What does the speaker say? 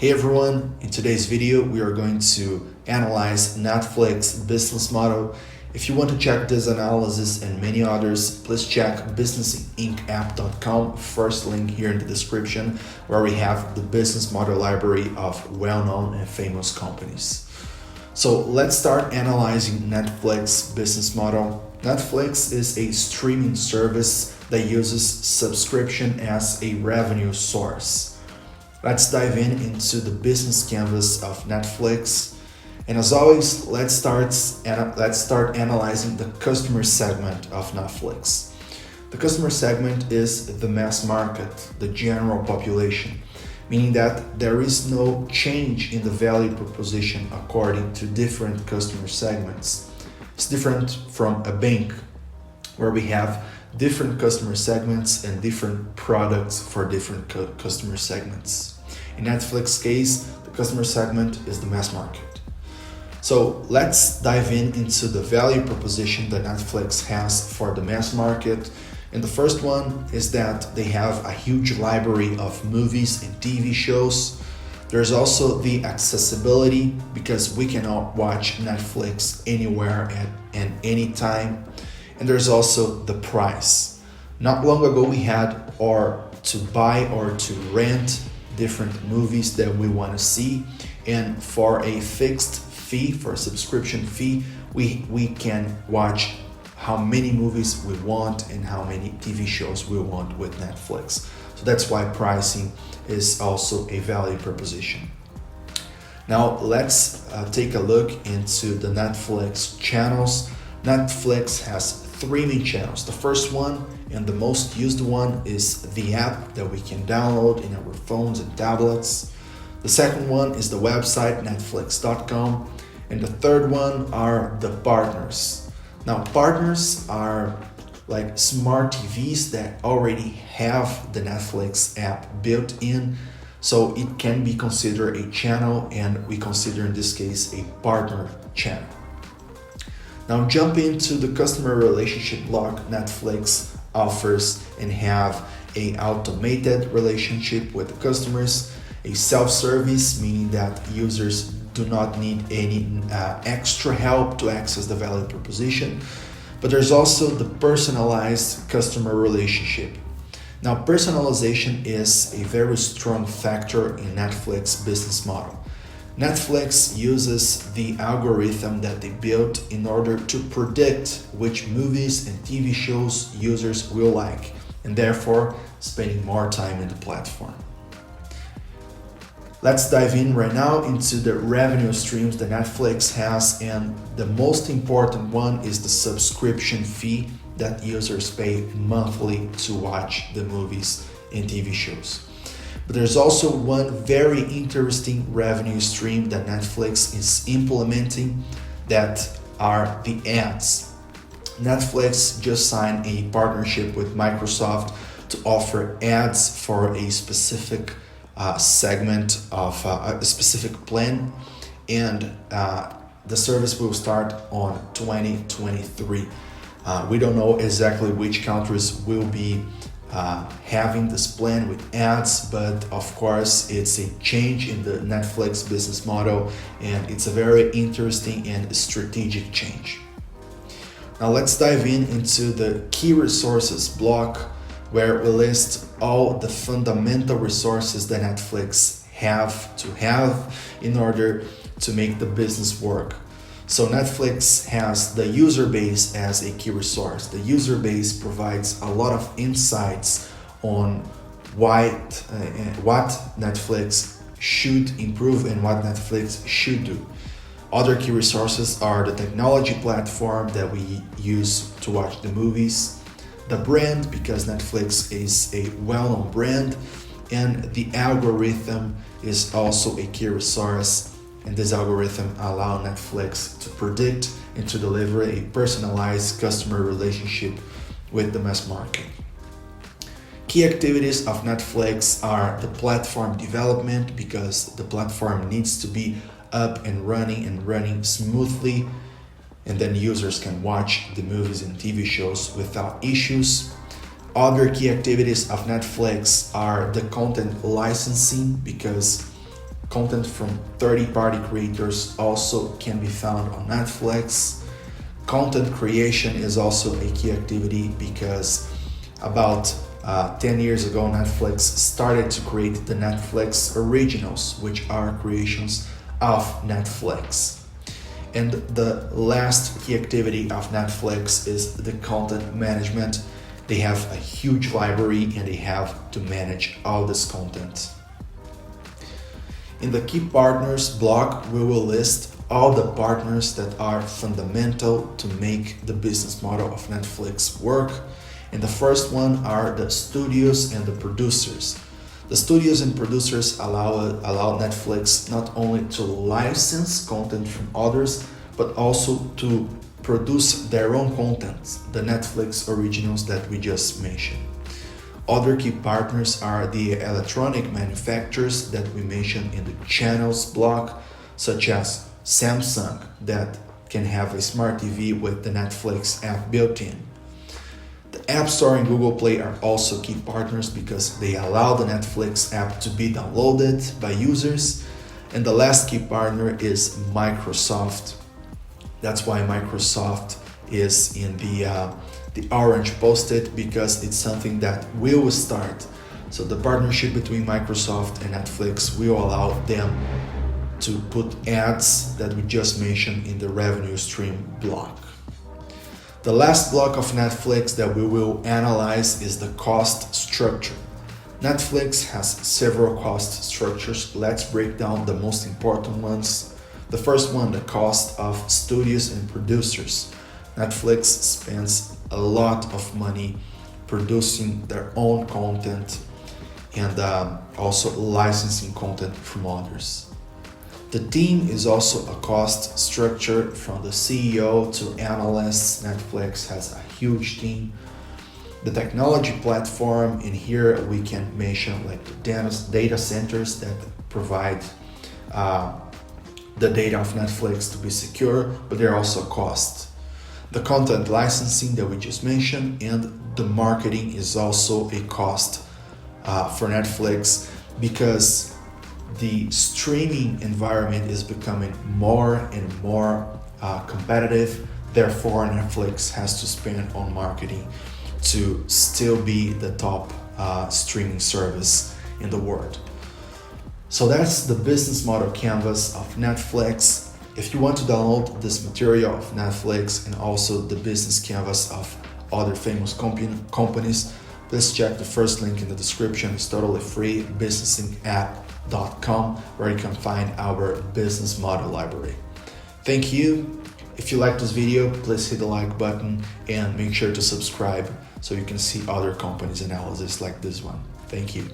Hey everyone, in today's video we are going to analyze Netflix business model. If you want to check this analysis and many others, please check businessincapp.com, first link here in the description, where we have the business model library of well-known and famous companies. So let's start analyzing Netflix business model. Netflix is a streaming service that uses subscription as a revenue source. Let's dive into the business canvas of Netflix. And as always, let's start analyzing the customer segment of Netflix. The customer segment is the mass market, the general population, meaning that there is no change in the value proposition according to different customer segments. It's different from a bank, where we have different customer segments and different products for different customer segments. In Netflix case, the customer segment is the mass market. So let's dive into the value proposition that Netflix has for the mass market. And the first one is that they have a huge library of movies and TV shows. There's also the accessibility, because we can all watch Netflix anywhere and any time. And there's also the price. Not long ago we had to buy or to rent different movies that we want to see, and for a fixed fee, for a subscription fee, we can watch how many movies we want and how many TV shows we want with Netflix. So that's why pricing is also a value proposition. Now let's take a look into the Netflix channels. Netflix has three main channels. The first one and the most used one is the app that we can download in our phones and tablets. The second one is the website netflix.com, and the third one are the partners. Now partners are like smart TVs that already have the Netflix app built in, so it can be considered a channel, and we consider in this case a partner channel. Now jump into the customer relationship block. Netflix offers and have a automated relationship with the customers, a self-service, meaning that users do not need any extra help to access the value proposition. But there's also the personalized customer relationship. Now personalization is a very strong factor in Netflix business model. Netflix uses the algorithm that they built in order to predict which movies and TV shows users will like, and therefore spending more time in the platform. Let's dive in right now into the revenue streams that Netflix has, and the most important one is the subscription fee that users pay monthly to watch the movies and TV shows. But there's also one very interesting revenue stream that Netflix is implementing, that are the ads. Netflix just signed a partnership with Microsoft to offer ads for a specific segment of a specific plan, and the service will start on 2023. We don't know exactly which countries will be having this plan with ads, but of course it's a change in the Netflix business model, and it's a very interesting and strategic change. Now let's dive into the key resources block, where we list all the fundamental resources that Netflix have in order to make the business work. So Netflix has the user base as a key resource. The user base provides a lot of insights on what Netflix should improve and what Netflix should do. Other key resources are the technology platform that we use to watch the movies, the brand, because Netflix is a well-known brand, and the algorithm is also a key resource. And this algorithm allows Netflix to predict and to deliver a personalized customer relationship with the mass market. Key activities of Netflix are the platform development, because the platform needs to be up and running smoothly, and then users can watch the movies and TV shows without issues. Other key activities of Netflix are the content licensing, because Content from third-party creators also can be found on Netflix. Content creation is also a key activity because about 10 years ago, Netflix started to create the Netflix originals, which are creations of Netflix. And the last key activity of Netflix is the content management. They have a huge library and they have to manage all this content. In the key partners block, we will list all the partners that are fundamental to make the business model of Netflix work. And the first one are the studios and the producers. The studios and producers allow Netflix not only to license content from others, but also to produce their own content, the Netflix originals that we just mentioned. Other key partners are the electronic manufacturers that we mentioned in the channels block, such as Samsung, that can have a smart TV with the Netflix app built in. The App Store and Google Play are also key partners because they allow the Netflix app to be downloaded by users. And the last key partner is Microsoft. That's why Microsoft is in the orange post-it, because it's something that will start. So the partnership between Microsoft and Netflix will allow them to put ads that we just mentioned in the revenue stream block. The last block of Netflix that we will analyze is the cost structure. Netflix has several cost structures. Let's break down the most important ones. The first one, the cost of studios and producers. Netflix spends a lot of money producing their own content and also licensing content from others. The team is also a cost structure, from the CEO to analysts. Netflix has a huge team. The technology platform, in here we can mention like the data centers that provide the data of Netflix to be secure, but they're also a cost. The content licensing that we just mentioned, and the marketing is also a cost for Netflix, because the streaming environment is becoming more and more competitive. Therefore, Netflix has to spend on marketing to still be the top streaming service in the world. So that's the business model canvas of Netflix. If you want to download this material of Netflix and also the business canvas of other famous companies, please check the first link in the description. It's totally free, businessinkapp.com, where you can find our business model library. Thank you. If you like this video, please hit the like button and make sure to subscribe so you can see other companies' analysis like this one. Thank you.